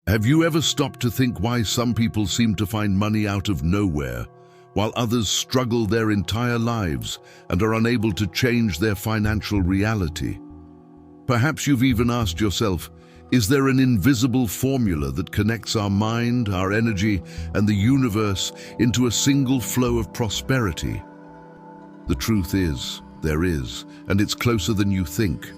Have you ever stopped to think why some people seem to find money out of nowhere, while others struggle their entire lives and are unable to change their financial reality? Perhaps you've even asked yourself, is there an invisible formula that connects our mind, our energy, and the universe into a single flow of prosperity? The truth is, there is, and it's closer than you think.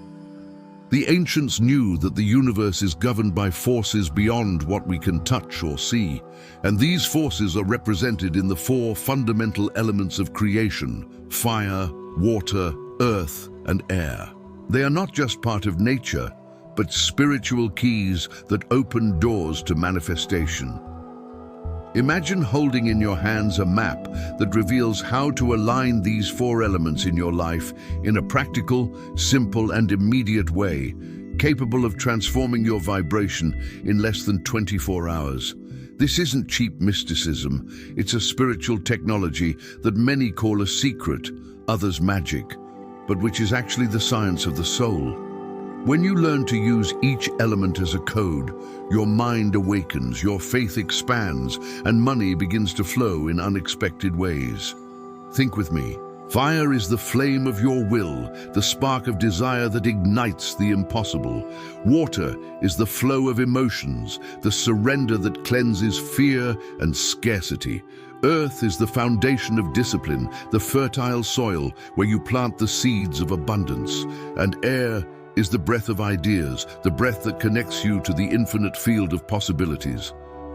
The ancients knew that the universe is governed by forces beyond what we can touch or see, and these forces are represented in the four fundamental elements of creation: fire, water, earth, and air. They are not just part of nature, but spiritual keys that open doors to manifestation. Imagine holding in your hands a map that reveals how to align these four elements in your life in a practical, simple, and immediate way, capable of transforming your vibration in less than 24 hours. This isn't cheap mysticism, it's a spiritual technology that many call a secret, others magic, but which is actually the science of the soul. When you learn to use each element as a code, your mind awakens, your faith expands, and money begins to flow in unexpected ways. Think with me. Fire is the flame of your will, the spark of desire that ignites the impossible. Water is the flow of emotions, the surrender that cleanses fear and scarcity. Earth is the foundation of discipline, the fertile soil where you plant the seeds of abundance. And air is the breath of ideas, the breath that connects you to the infinite field of possibilities.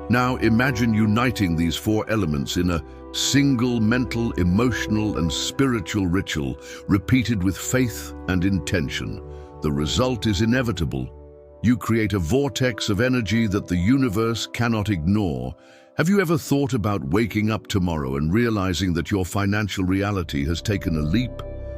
Now imagine uniting these four elements in a single mental, emotional, and spiritual ritual, repeated with faith and intention. The result is inevitable. You create a vortex of energy that the universe cannot ignore. Have you ever thought about waking up tomorrow and realizing that your financial reality has taken a leap?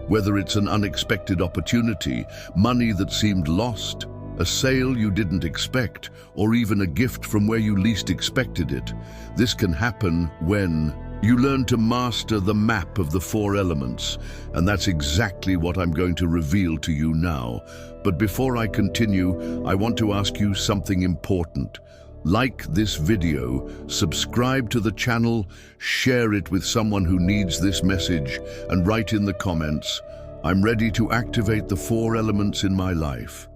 Whether it's an unexpected opportunity, money that seemed lost, a sale you didn't expect, or even a gift from where you least expected it. This can happen when you learn to master the map of the four elements, and that's exactly what I'm going to reveal to you now. But before I continue, I want to ask you something important. Like this video, subscribe to the channel, share it with someone who needs this message, and write in the comments, "I'm ready to activate the four elements in my life."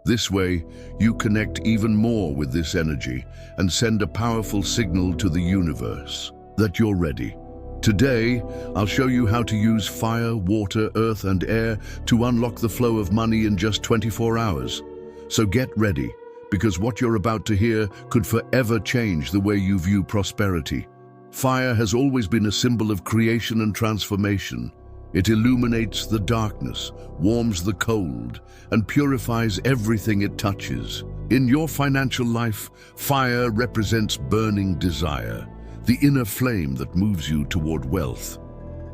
This way, you connect even more with this energy and send a powerful signal to the universe that you're ready. Today, I'll show you how to use fire, water, earth, and air to unlock the flow of money in just 24 hours. So get ready, because what you're about to hear could forever change the way you view prosperity. Fire has always been a symbol of creation and transformation. It illuminates the darkness, warms the cold, and purifies everything it touches. In your financial life, fire represents burning desire, the inner flame that moves you toward wealth.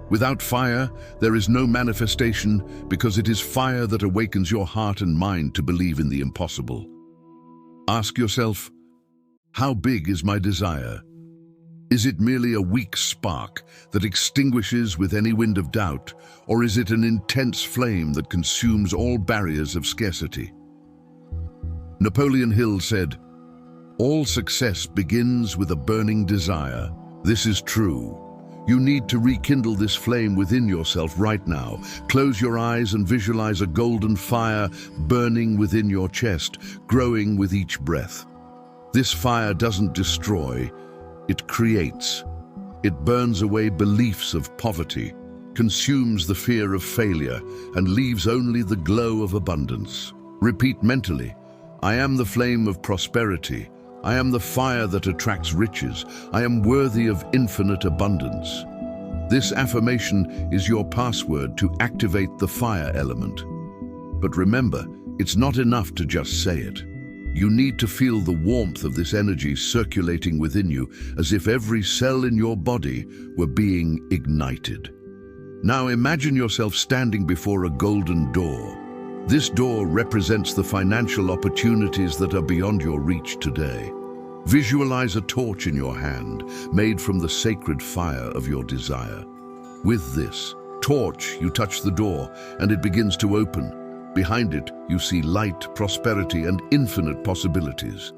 Without fire, there is no manifestation, because it is fire that awakens your heart and mind to believe in the impossible. Ask yourself, how big is my desire? Is it merely a weak spark that extinguishes with any wind of doubt, or is it an intense flame that consumes all barriers of scarcity? Napoleon Hill said, "All success begins with a burning desire." This is true. You need to rekindle this flame within yourself right now. Close your eyes and visualize a golden fire burning within your chest, growing with each breath. This fire doesn't destroy, it creates. It burns away beliefs of poverty, consumes the fear of failure, and leaves only the glow of abundance. Repeat mentally, "I am the flame of prosperity. I am the fire that attracts riches. I am worthy of infinite abundance." This affirmation is your password to activate the fire element. But remember, it's not enough to just say it. You need to feel the warmth of this energy circulating within you, as if every cell in your body were being ignited. Now imagine yourself standing before a golden door. This door represents the financial opportunities that are beyond your reach today. Visualize a torch in your hand, made from the sacred fire of your desire. With this torch, you touch the door, and it begins to open. Behind it, you see light, prosperity, and infinite possibilities.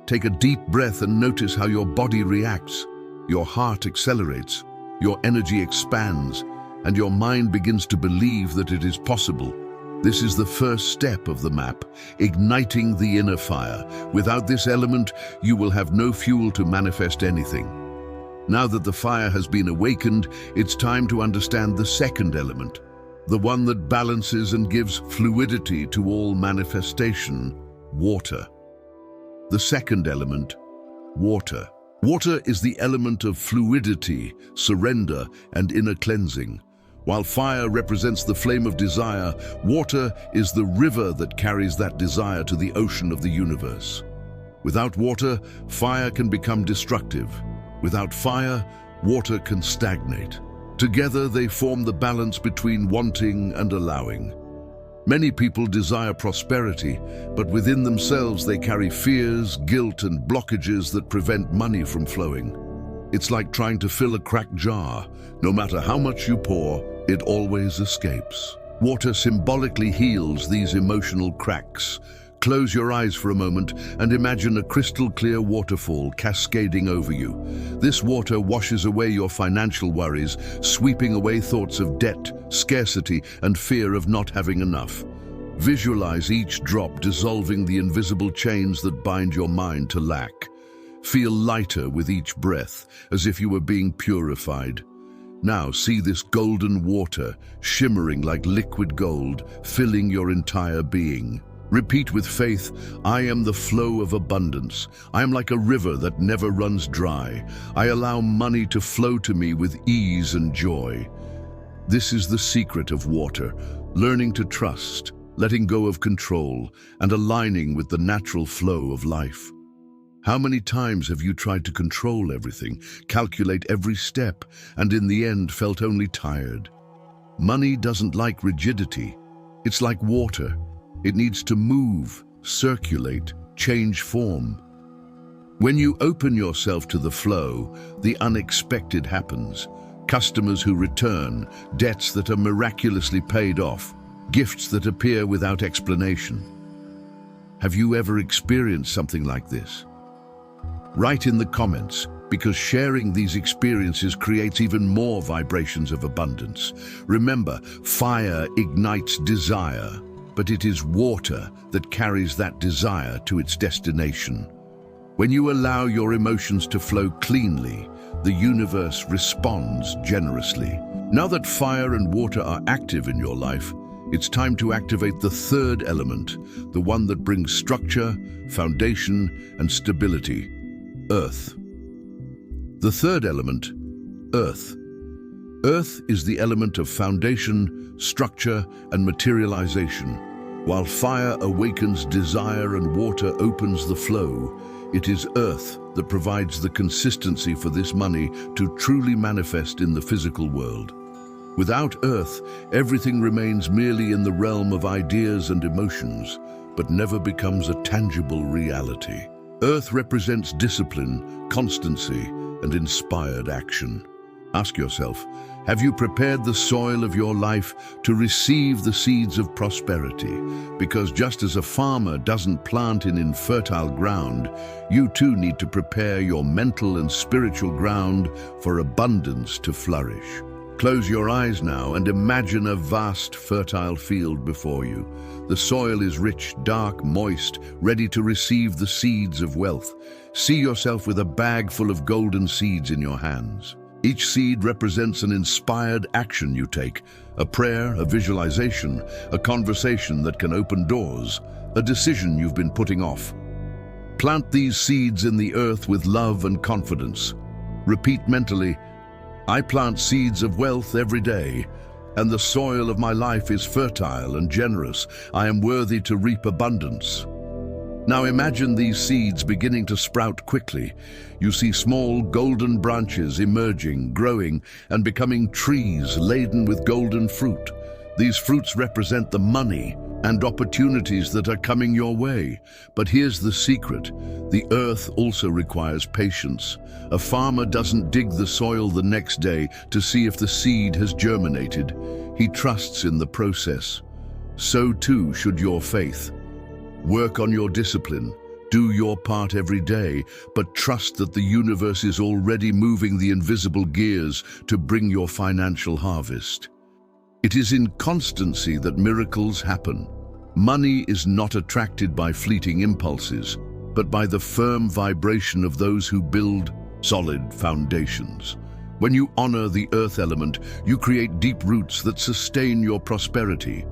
Take a deep breath and notice how your body reacts. Your heart accelerates, your energy expands, and your mind begins to believe that it is possible. This is the first step of the map, igniting the inner fire. Without this element, you will have no fuel to manifest anything. Now that the fire has been awakened, it's time to understand the second element, the one that balances and gives fluidity to all manifestation: water. The second element, water. Water is the element of fluidity, surrender, and inner cleansing. While fire represents the flame of desire, water is the river that carries that desire to the ocean of the universe. Without water, fire can become destructive. Without fire, water can stagnate. Together, they form the balance between wanting and allowing. Many people desire prosperity, but within themselves they carry fears, guilt, and blockages that prevent money from flowing. It's like trying to fill a cracked jar. No matter how much you pour, it always escapes. Water symbolically heals these emotional cracks. Close your eyes for a moment and imagine a crystal-clear waterfall cascading over you. This water washes away your financial worries, sweeping away thoughts of debt, scarcity, and fear of not having enough. Visualize each drop dissolving the invisible chains that bind your mind to lack. Feel lighter with each breath, as if you were being purified. Now see this golden water, shimmering like liquid gold, filling your entire being. Repeat with faith, I am the flow of abundance. I am like a river that never runs dry. I allow money to flow to me with ease and joy. This is the secret of water, learning to trust, letting go of control, and aligning with the natural flow of life. How many times have you tried to control everything, calculate every step, and in the end felt only tired? Money doesn't like rigidity. It's like water. It needs to move, circulate, change form. When you open yourself to the flow, the unexpected happens. Customers who return, debts that are miraculously paid off, gifts that appear without explanation. Have you ever experienced something like this? Write in the comments, because sharing these experiences creates even more vibrations of abundance. Remember, fire ignites desire, but it is water that carries that desire to its destination. When you allow your emotions to flow cleanly, the universe responds generously. Now that fire and water are active in your life, it's time to activate the third element, the one that brings structure, foundation, and stability: earth. The third element, earth. Earth is the element of foundation, structure, and materialization. While fire awakens desire and water opens the flow, it is earth that provides the consistency for this money to truly manifest in the physical world. Without earth, everything remains merely in the realm of ideas and emotions, but never becomes a tangible reality. Earth represents discipline, constancy, and inspired action. Ask yourself, have you prepared the soil of your life to receive the seeds of prosperity? Because just as a farmer doesn't plant in infertile ground, you too need to prepare your mental and spiritual ground for abundance to flourish. Close your eyes now and imagine a vast, fertile field before you. The soil is rich, dark, moist, ready to receive the seeds of wealth. See yourself with a bag full of golden seeds in your hands. Each seed represents an inspired action you take, a prayer, a visualization, a conversation that can open doors, a decision you've been putting off. Plant these seeds in the earth with love and confidence. Repeat mentally, I plant seeds of wealth every day, and the soil of my life is fertile and generous. I am worthy to reap abundance. Now imagine these seeds beginning to sprout quickly. You see small golden branches emerging, growing, and becoming trees laden with golden fruit. These fruits represent the money and opportunities that are coming your way. But here's the secret. The earth also requires patience. A farmer doesn't dig the soil the next day to see if the seed has germinated. He trusts in the process. So too should your faith. Work on your discipline, Do your part every day, but trust that the universe is already moving the invisible gears to bring your financial harvest. It is in constancy that miracles happen. Money is not attracted by fleeting impulses, but by the firm vibration of those who build solid foundations. When you honor the earth element, you create deep roots that sustain your prosperity.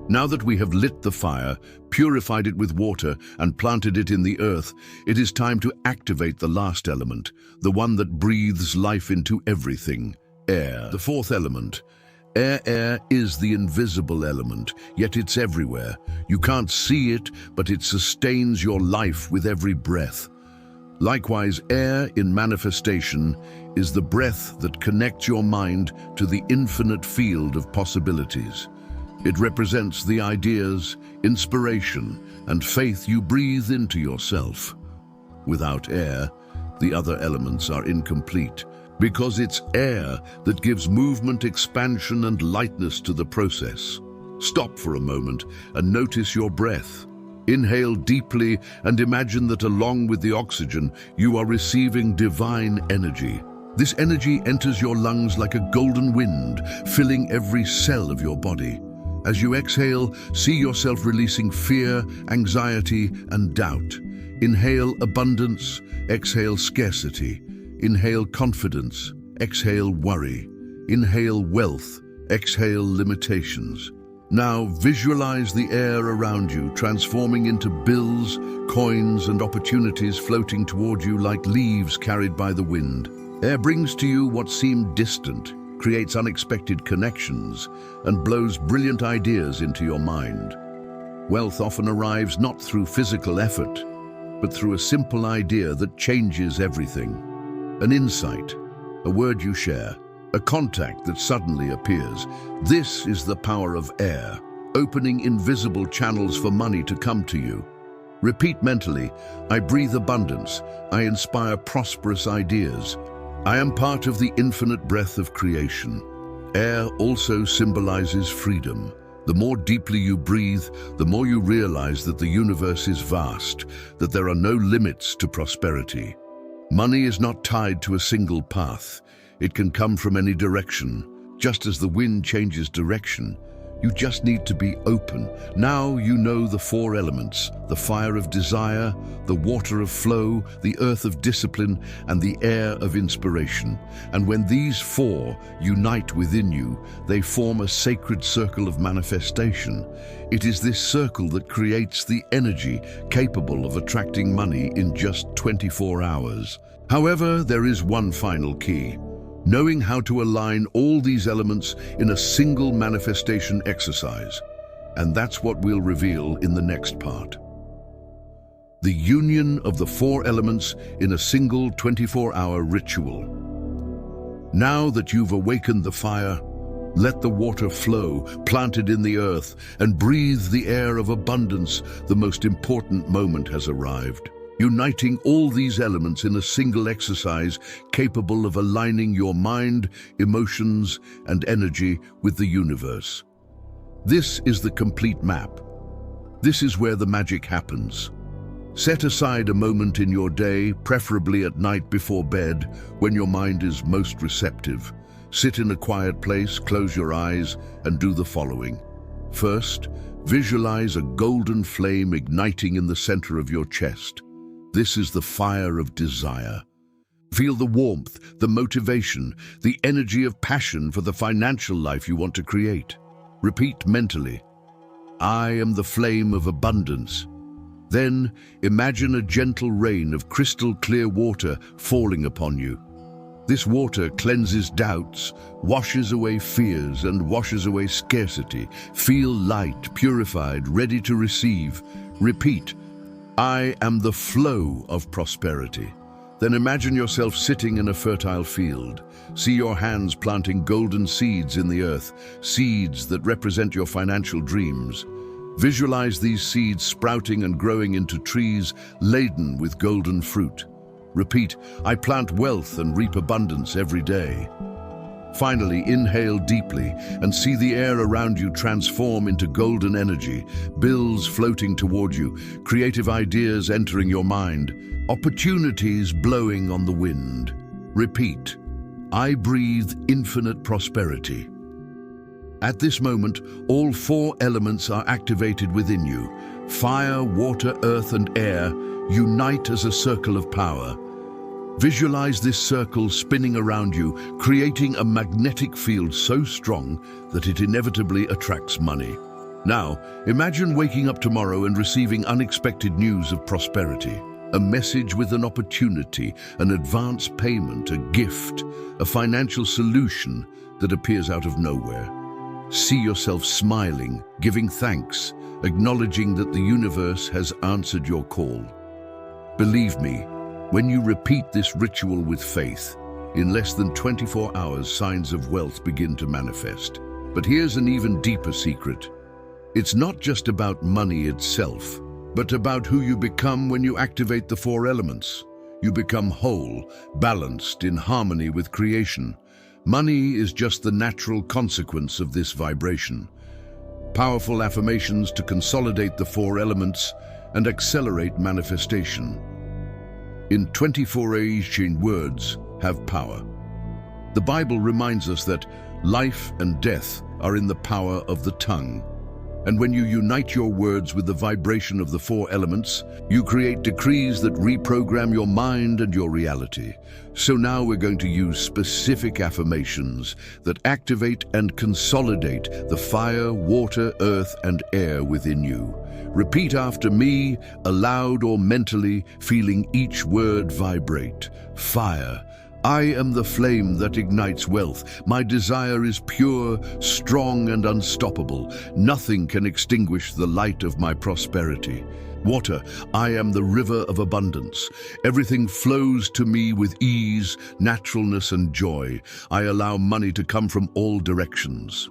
Now that we have lit the fire, purified it with water, and planted it in the earth, it is time to activate the last element, the one that breathes life into everything: air. The fourth element. Air is the invisible element, yet it's everywhere. You can't see it, but it sustains your life with every breath. Likewise, air in manifestation is the breath that connects your mind to the infinite field of possibilities. It represents the ideas, inspiration, and faith you breathe into yourself. Without air, the other elements are incomplete, because it's air that gives movement, expansion, and lightness to the process. Stop for a moment and notice your breath. Inhale deeply and imagine that along with the oxygen, you are receiving divine energy. This energy enters your lungs like a golden wind, filling every cell of your body. As you exhale, see yourself releasing fear, anxiety, and doubt. Inhale abundance, exhale scarcity. Inhale confidence, exhale worry. Inhale wealth, exhale limitations. Now visualize the air around you transforming into bills, coins, and opportunities floating toward you like leaves carried by the wind. Air brings to you what seemed distant, creates unexpected connections, and blows brilliant ideas into your mind. Wealth often arrives not through physical effort, but through a simple idea that changes everything. An insight, a word you share, a contact that suddenly appears. This is the power of air, opening invisible channels for money to come to you. Repeat mentally, I breathe abundance, I inspire prosperous ideas. I am part of the infinite breath of creation. Air also symbolizes freedom. The more deeply you breathe, the more you realize that the universe is vast, that there are no limits to prosperity. Money is not tied to a single path. It can come from any direction. Just as the wind changes direction, you just need to be open. Now you know the four elements: the fire of desire, the water of flow, the earth of discipline, and the air of inspiration. And when these four unite within you, they form a sacred circle of manifestation. It is this circle that creates the energy capable of attracting money in just 24 hours. However, there is one final key: knowing how to align all these elements in a single manifestation exercise. And that's what we'll reveal in the next part. The union of the four elements in a single 24-hour ritual. Now that you've awakened the fire, let the water flow, planted in the earth, and breathe the air of abundance. The most important moment has arrived. Uniting all these elements in a single exercise capable of aligning your mind, emotions, and energy with the universe. This is the complete map. This is where the magic happens. Set aside a moment in your day, preferably at night before bed, when your mind is most receptive. Sit in a quiet place, close your eyes, and do the following. First, visualize a golden flame igniting in the center of your chest. This is the fire of desire. Feel the warmth, the motivation, the energy of passion for the financial life you want to create. Repeat mentally, I am the flame of abundance. Then imagine a gentle rain of crystal clear water falling upon you. This water cleanses doubts, washes away fears, and washes away scarcity. Feel light, purified, ready to receive. Repeat, I am the flow of prosperity. Then imagine yourself sitting in a fertile field. See your hands planting golden seeds in the earth, seeds that represent your financial dreams. Visualize these seeds sprouting and growing into trees laden with golden fruit. Repeat, I plant wealth and reap abundance every day. Finally, inhale deeply and see the air around you transform into golden energy, bills floating toward you, creative ideas entering your mind, opportunities blowing on the wind. Repeat, I breathe infinite prosperity. At this moment, all 4 elements are activated within you. Fire, water, earth, and air unite as a circle of power. Visualize this circle spinning around you, creating a magnetic field so strong that it inevitably attracts money. Now, imagine waking up tomorrow and receiving unexpected news of prosperity. A message with an opportunity, an advance payment, a gift, a financial solution that appears out of nowhere. See yourself smiling, giving thanks, acknowledging that the universe has answered your call. Believe me, when you repeat this ritual with faith, in less than 24 hours, signs of wealth begin to manifest. But here's an even deeper secret. It's not just about money itself, but about who you become when you activate the 4 elements. You become whole, balanced, in harmony with creation. Money is just the natural consequence of this vibration. Powerful affirmations to consolidate the 4 elements and accelerate manifestation. In 24 words have power. The Bible reminds us that life and death are in the power of the tongue. And when you unite your words with the vibration of the 4 elements, you create decrees that reprogram your mind and your reality. So now we're going to use specific affirmations that activate and consolidate the fire, water, earth, and air within you. Repeat after me, aloud or mentally, feeling each word vibrate. Fire. I am the flame that ignites wealth. My desire is pure, strong, and unstoppable. Nothing can extinguish the light of my prosperity. Water, I am the river of abundance. Everything flows to me with ease, naturalness, and joy. I allow money to come from all directions.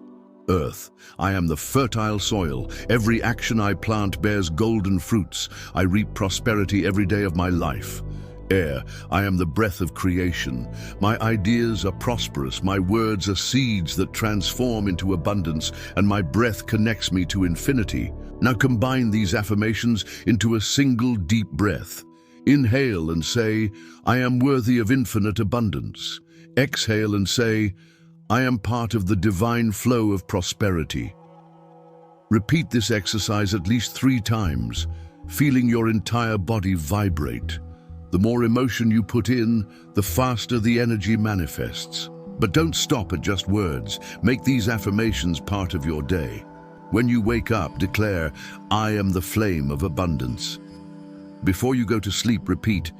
Earth, I am the fertile soil. Every action I plant bears golden fruits. I reap prosperity every day of my life. Air, I am the breath of creation. My ideas are prosperous, my words are seeds that transform into abundance, and my breath connects me to infinity. Now combine these affirmations into a single deep breath. Inhale and say, I am worthy of infinite abundance. Exhale and say, I am part of the divine flow of prosperity. Repeat this exercise at least 3 times, feeling your entire body vibrate. The more emotion you put in, the faster the energy manifests. But don't stop at just words. Make these affirmations part of your day. When you wake up, declare, I am the flame of abundance. Before you go to sleep, repeat,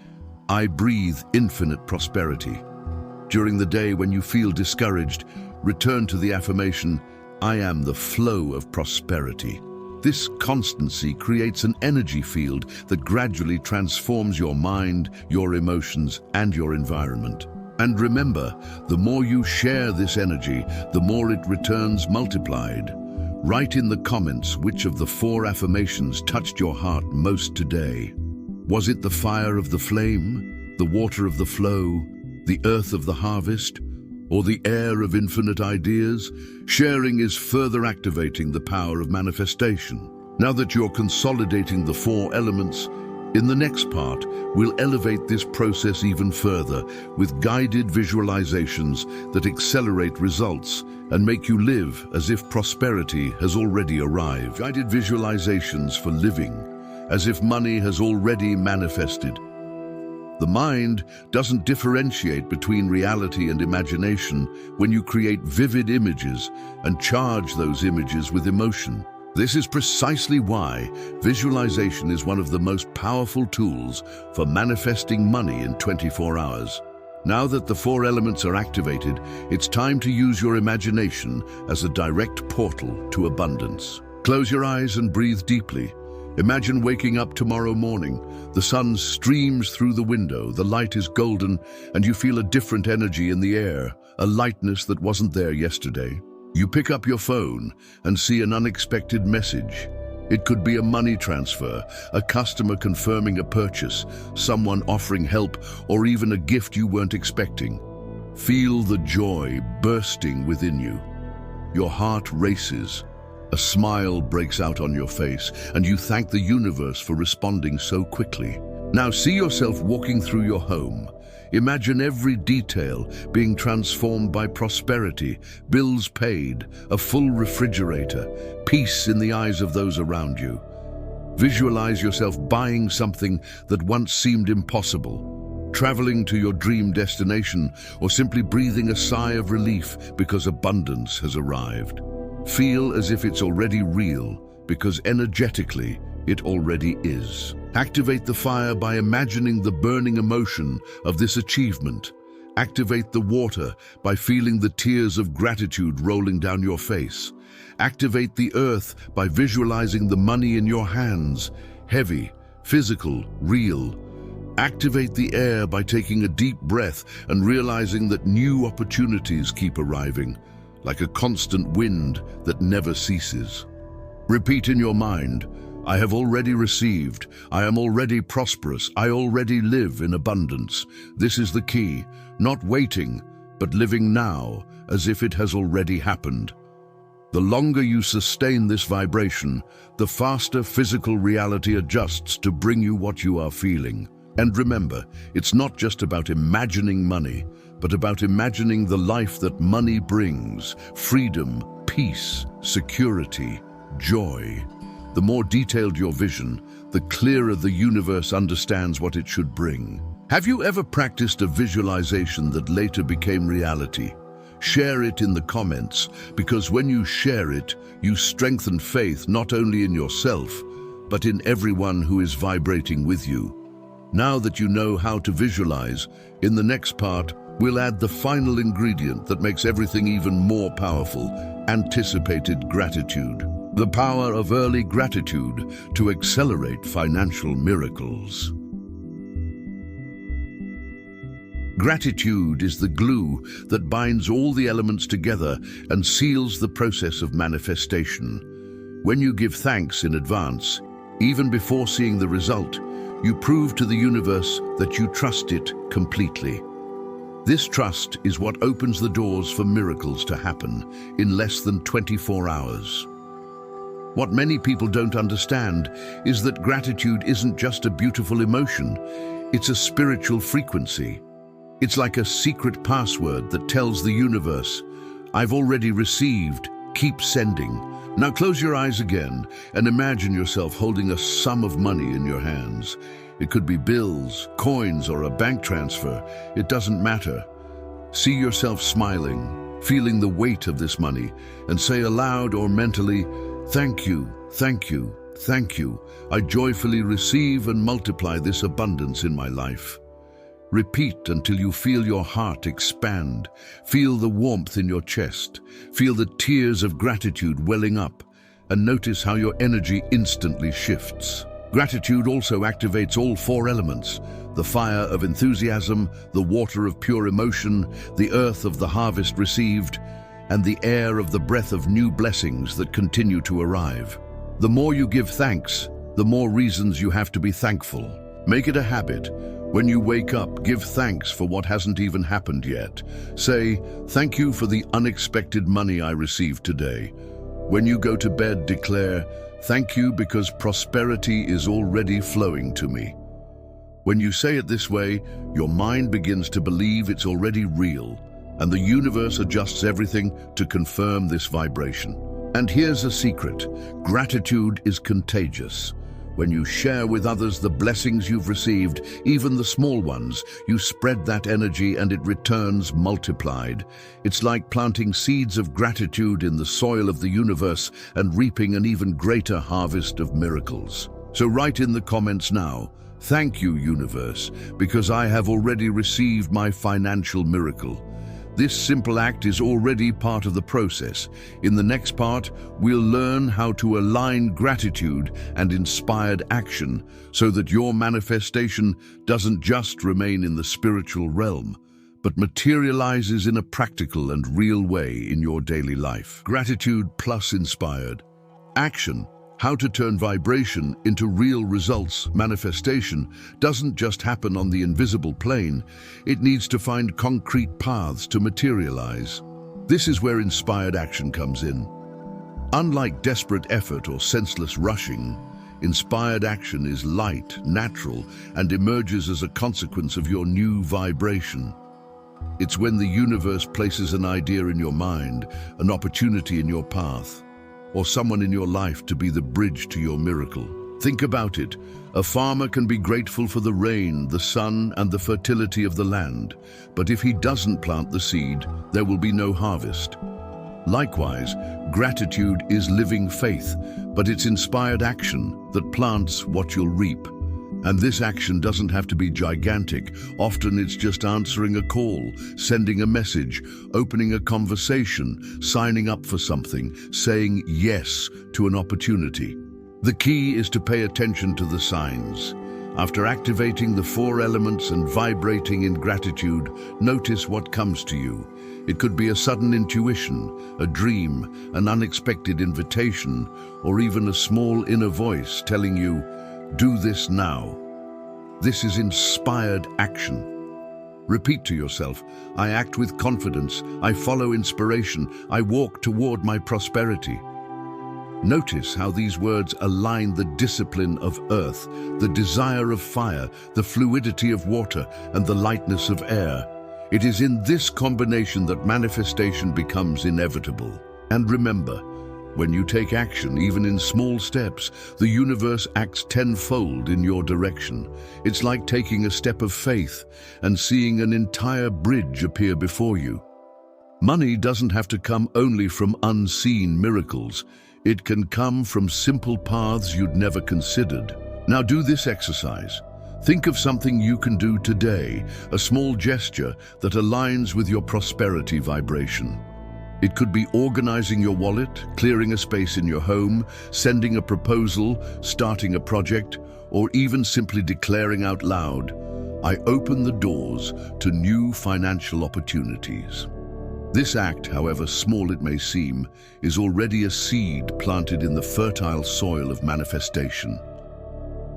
I breathe infinite prosperity. During the day when you feel discouraged, return to the affirmation, I am the flow of prosperity. This constancy creates an energy field that gradually transforms your mind, your emotions, and your environment. And remember, the more you share this energy, the more it returns multiplied. Write in the comments which of the 4 affirmations touched your heart most today. Was it the fire of the flame, the water of the flow, the earth of the harvest, or the air of infinite ideas? Sharing is further activating the power of manifestation. Now that you're consolidating the 4 elements, in the next part, we'll elevate this process even further with guided visualizations that accelerate results and make you live as if prosperity has already arrived. Guided visualizations for living as if money has already manifested. The mind doesn't differentiate between reality and imagination when you create vivid images and charge those images with emotion. This is precisely why visualization is one of the most powerful tools for manifesting money in 24 hours. Now that the 4 elements are activated, it's time to use your imagination as a direct portal to abundance. Close your eyes and breathe deeply. Imagine waking up tomorrow morning. The sun streams through the window, the light is golden, and you feel a different energy in the air, a lightness that wasn't there yesterday. You pick up your phone and see an unexpected message. It could be a money transfer, a customer confirming a purchase, someone offering help, or even a gift you weren't expecting. Feel the joy bursting within you. Your heart races. A smile breaks out on your face, and you thank the universe for responding so quickly. Now see yourself walking through your home. Imagine every detail being transformed by prosperity, bills paid, a full refrigerator, peace in the eyes of those around you. Visualize yourself buying something that once seemed impossible, traveling to your dream destination, or simply breathing a sigh of relief because abundance has arrived. Feel as if it's already real, because energetically it already is. Activate the fire by imagining the burning emotion of this achievement. Activate the water by feeling the tears of gratitude rolling down your face. Activate the earth by visualizing the money in your hands, heavy, physical, real. Activate the air by taking a deep breath and realizing that new opportunities keep arriving, like a constant wind that never ceases. Repeat in your mind, I have already received, I am already prosperous, I already live in abundance. This is the key, not waiting, but living now as if it has already happened. The longer you sustain this vibration, the faster physical reality adjusts to bring you what you are feeling. And remember, it's not just about imagining money, but about imagining the life that money brings: freedom, peace, security, joy. The more detailed your vision, the clearer the universe understands what it should bring. Have you ever practiced a visualization that later became reality? Share it in the comments, because when you share it, you strengthen faith not only in yourself, but in everyone who is vibrating with you. Now that you know how to visualize, in the next part, we'll add the final ingredient that makes everything even more powerful: anticipated gratitude. The power of early gratitude to accelerate financial miracles. Gratitude is the glue that binds all the elements together and seals the process of manifestation. When you give thanks in advance, even before seeing the result, you prove to the universe that you trust it completely. This trust is what opens the doors for miracles to happen in less than 24 hours. What many people don't understand is that gratitude isn't just a beautiful emotion, it's a spiritual frequency. It's like a secret password that tells the universe, I've already received, keep sending. Now close your eyes again and imagine yourself holding a sum of money in your hands. It could be bills, coins, or a bank transfer. It doesn't matter. See yourself smiling, feeling the weight of this money, and say aloud or mentally, thank you, thank you, thank you. I joyfully receive and multiply this abundance in my life. Repeat until you feel your heart expand. Feel the warmth in your chest. Feel the tears of gratitude welling up, and notice how your energy instantly shifts. Gratitude also activates all four elements: the fire of enthusiasm, the water of pure emotion, the earth of the harvest received, and the air of the breath of new blessings that continue to arrive. The more you give thanks, the more reasons you have to be thankful. Make it a habit. When you wake up, give thanks for what hasn't even happened yet. Say, thank you for the unexpected money I received today. When you go to bed, declare, thank you because prosperity is already flowing to me. When you say it this way, your mind begins to believe it's already real, and the universe adjusts everything to confirm this vibration. And here's a secret: gratitude is contagious. When you share with others the blessings you've received, even the small ones, you spread that energy and it returns multiplied. It's like planting seeds of gratitude in the soil of the universe and reaping an even greater harvest of miracles. So write in the comments now, thank you, universe, because I have already received my financial miracle. This simple act is already part of the process. In the next part, we'll learn how to align gratitude and inspired action so that your manifestation doesn't just remain in the spiritual realm, but materializes in a practical and real way in your daily life. Gratitude plus inspired action. How to turn vibration into real results. Manifestation doesn't just happen on the invisible plane, it needs to find concrete paths to materialize. This is where inspired action comes in. Unlike desperate effort or senseless rushing, inspired action is light, natural, and emerges as a consequence of your new vibration. It's when the universe places an idea in your mind, an opportunity in your path, or someone in your life to be the bridge to your miracle. Think about it. A farmer can be grateful for the rain, the sun, and the fertility of the land, but if he doesn't plant the seed, there will be no harvest. Likewise, gratitude is living faith, but it's inspired action that plants what you'll reap. And this action doesn't have to be gigantic. Often it's just answering a call, sending a message, opening a conversation, signing up for something, saying yes to an opportunity. The key is to pay attention to the signs. After activating the 4 elements and vibrating in gratitude, notice what comes to you. It could be a sudden intuition, a dream, an unexpected invitation, or even a small inner voice telling you, "Do this now." This is inspired action. Repeat to yourself, "I act with confidence, I follow inspiration, I walk toward my prosperity." Notice how these words align the discipline of earth, the desire of fire, the fluidity of water, and the lightness of air. It is in this combination that manifestation becomes inevitable. And remember, when you take action, even in small steps, the universe acts tenfold in your direction. It's like taking a step of faith and seeing an entire bridge appear before you. Money doesn't have to come only from unseen miracles. It can come from simple paths you'd never considered. Now do this exercise. Think of something you can do today, a small gesture that aligns with your prosperity vibration. It could be organizing your wallet, clearing a space in your home, sending a proposal, starting a project, or even simply declaring out loud, "I open the doors to new financial opportunities." This act, however small it may seem, is already a seed planted in the fertile soil of manifestation.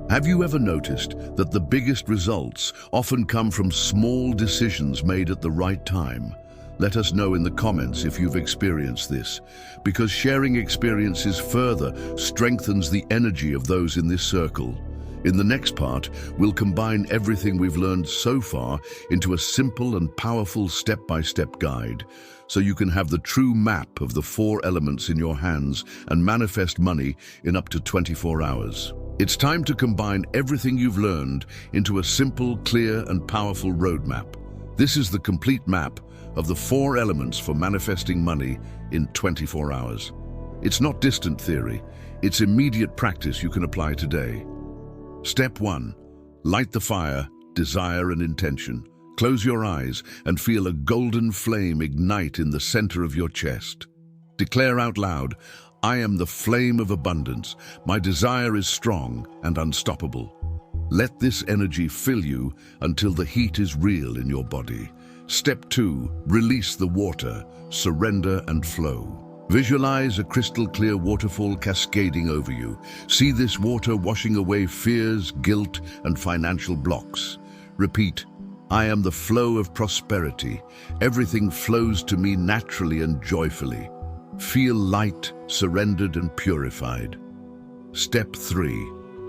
Have you ever noticed that the biggest results often come from small decisions made at the right time? Let us know in the comments if you've experienced this, because sharing experiences further strengthens the energy of those in this circle. In the next part, we'll combine everything we've learned so far into a simple and powerful step-by-step guide, so you can have the true map of the 4 elements in your hands and manifest money in up to 24 hours. It's time to combine everything you've learned into a simple, clear, and powerful roadmap. This is the complete map of the 4 elements for manifesting money in 24 hours. It's not distant theory, it's immediate practice you can apply today. Step 1. Light the fire, desire and intention. Close your eyes and feel a golden flame ignite in the center of your chest. Declare out loud, "I am the flame of abundance. My desire is strong and unstoppable." Let this energy fill you until the heat is real in your body. Step 2. Release the water, surrender and flow. Visualize a crystal-clear waterfall cascading over you. See this water washing away fears, guilt, and financial blocks. Repeat, "I am the flow of prosperity. Everything flows to me naturally and joyfully." Feel light, surrendered, and purified. Step 3.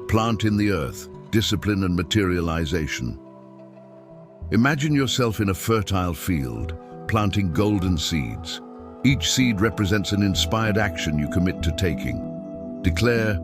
Plant in the earth, discipline and materialization. Imagine yourself in a fertile field, planting golden seeds. Each seed represents an inspired action you commit to taking. Declare,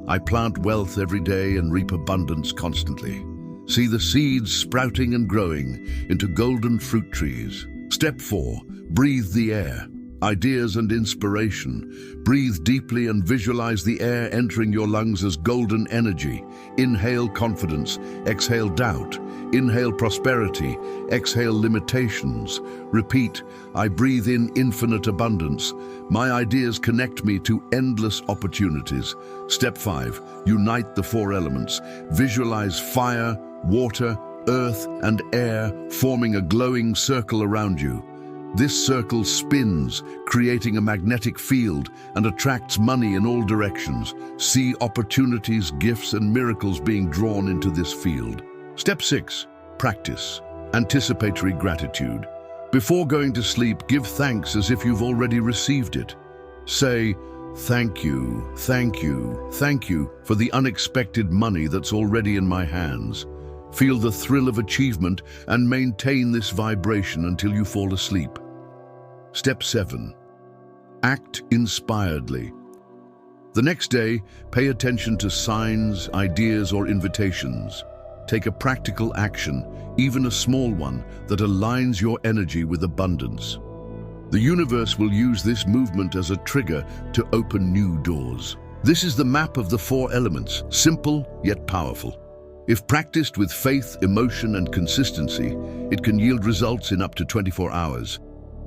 "I plant wealth every day and reap abundance constantly." See the seeds sprouting and growing into golden fruit trees. Step 4. Breathe the air. Ideas and inspiration. Breathe deeply and visualize the air entering your lungs as golden energy. Inhale confidence, exhale doubt. Inhale prosperity, exhale limitations. Repeat, "I breathe in infinite abundance. My ideas connect me to endless opportunities." Step 5. Unite the 4 elements. Visualize fire, water, earth, and air forming a glowing circle around you. This circle spins, creating a magnetic field and attracts money in all directions. See opportunities, gifts, and miracles being drawn into this field. Step 6. Practice. Anticipatory gratitude. Before going to sleep, give thanks as if you've already received it. Say, "Thank you, thank you, thank you for the unexpected money that's already in my hands." Feel the thrill of achievement and maintain this vibration until you fall asleep. Step 7. Act inspiredly. The next day, pay attention to signs, ideas, or invitations. Take a practical action, even a small one, that aligns your energy with abundance. The universe will use this movement as a trigger to open new doors. This is the map of the 4 elements, simple yet powerful. If practiced with faith, emotion, and consistency, it can yield results in up to 24 hours.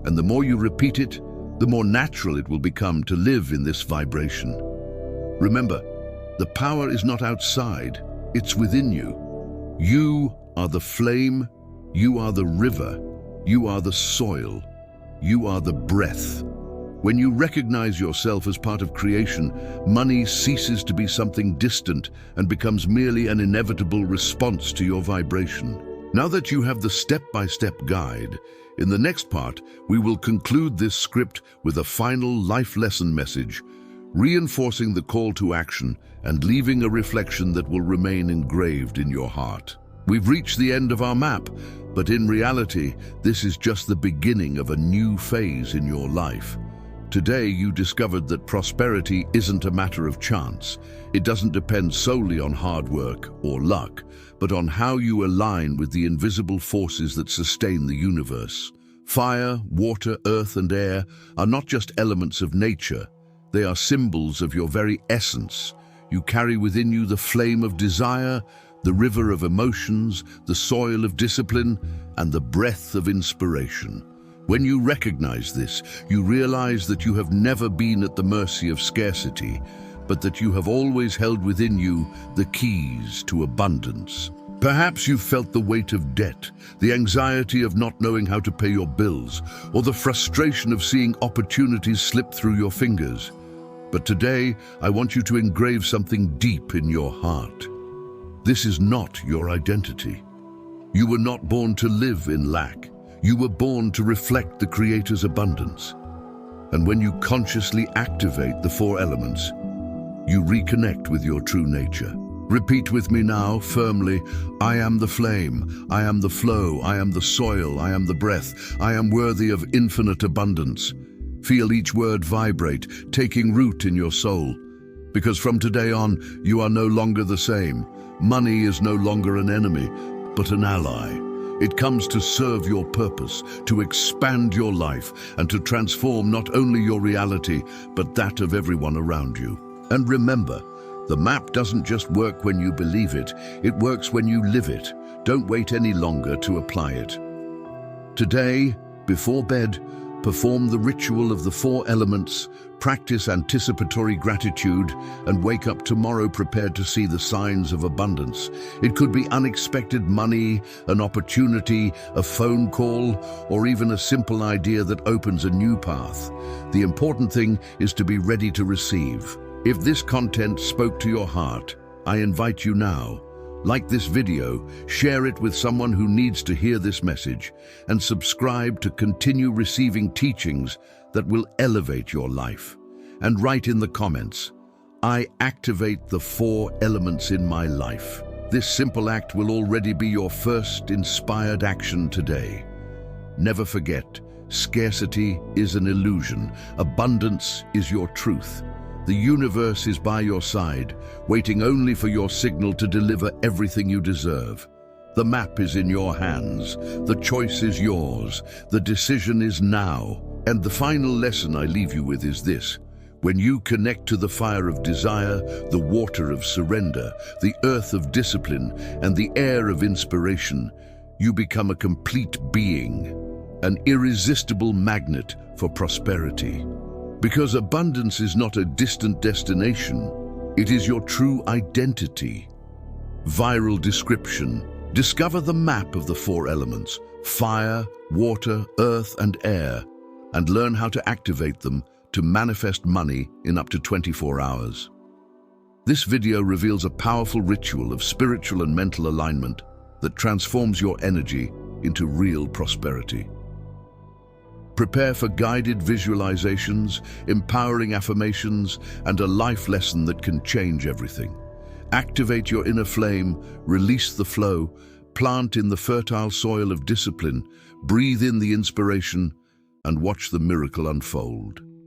And the more you repeat it, the more natural it will become to live in this vibration. Remember, the power is not outside, it's within you. You are the flame, you are the river, you are the soil, you are the breath. When you recognize yourself as part of creation, money ceases to be something distant and becomes merely an inevitable response to your vibration. Now that you have the step-by-step guide, in the next part, we will conclude this script with a final life lesson message, reinforcing the call to action and leaving a reflection that will remain engraved in your heart. We've reached the end of our map, but in reality, this is just the beginning of a new phase in your life. Today, you discovered that prosperity isn't a matter of chance. It doesn't depend solely on hard work or luck, but on how you align with the invisible forces that sustain the universe. Fire, water, earth, and air are not just elements of nature. They are symbols of your very essence. You carry within you the flame of desire, the river of emotions, the soil of discipline, and the breath of inspiration. When you recognize this, you realize that you have never been at the mercy of scarcity, but that you have always held within you the keys to abundance. Perhaps you've felt the weight of debt, the anxiety of not knowing how to pay your bills, or the frustration of seeing opportunities slip through your fingers. But today, I want you to engrave something deep in your heart. This is not your identity. You were not born to live in lack. You were born to reflect the Creator's abundance. And when you consciously activate the 4 elements, you reconnect with your true nature. Repeat with me now, firmly, I am the flame, I am the flow, I am the soil, I am the breath, I am worthy of infinite abundance. Feel each word vibrate, taking root in your soul. Because from today on, you are no longer the same. Money is no longer an enemy, but an ally. It comes to serve your purpose, to expand your life, and to transform not only your reality, but that of everyone around you. And remember, the map doesn't just work when you believe it, it works when you live it. Don't wait any longer to apply it. Today, before bed, perform the ritual of the 4 elements, practice anticipatory gratitude, and wake up tomorrow prepared to see the signs of abundance. It could be unexpected money, an opportunity, a phone call, or even a simple idea that opens a new path. The important thing is to be ready to receive. If this content spoke to your heart, I invite you now, like this video, share it with someone who needs to hear this message, and subscribe to continue receiving teachings that will elevate your life. And write in the comments, I activate the 4 elements in my life. This simple act will already be your first inspired action today. Never forget, scarcity is an illusion. Abundance is your truth. The universe is by your side, waiting only for your signal to deliver everything you deserve. The map is in your hands. The choice is yours. The decision is now. And the final lesson I leave you with is this. When you connect to the fire of desire, the water of surrender, the earth of discipline, and the air of inspiration, you become a complete being, an irresistible magnet for prosperity. Because abundance is not a distant destination, it is your true identity. Viral description: Discover the map of the four elements: fire, water, earth, and air, and learn how to activate them to manifest money in up to 24 hours. This video reveals a powerful ritual of spiritual and mental alignment that transforms your energy into real prosperity. Prepare for guided visualizations, empowering affirmations, and a life lesson that can change everything. Activate your inner flame, release the flow, plant in the fertile soil of discipline, breathe in the inspiration, and watch the miracle unfold.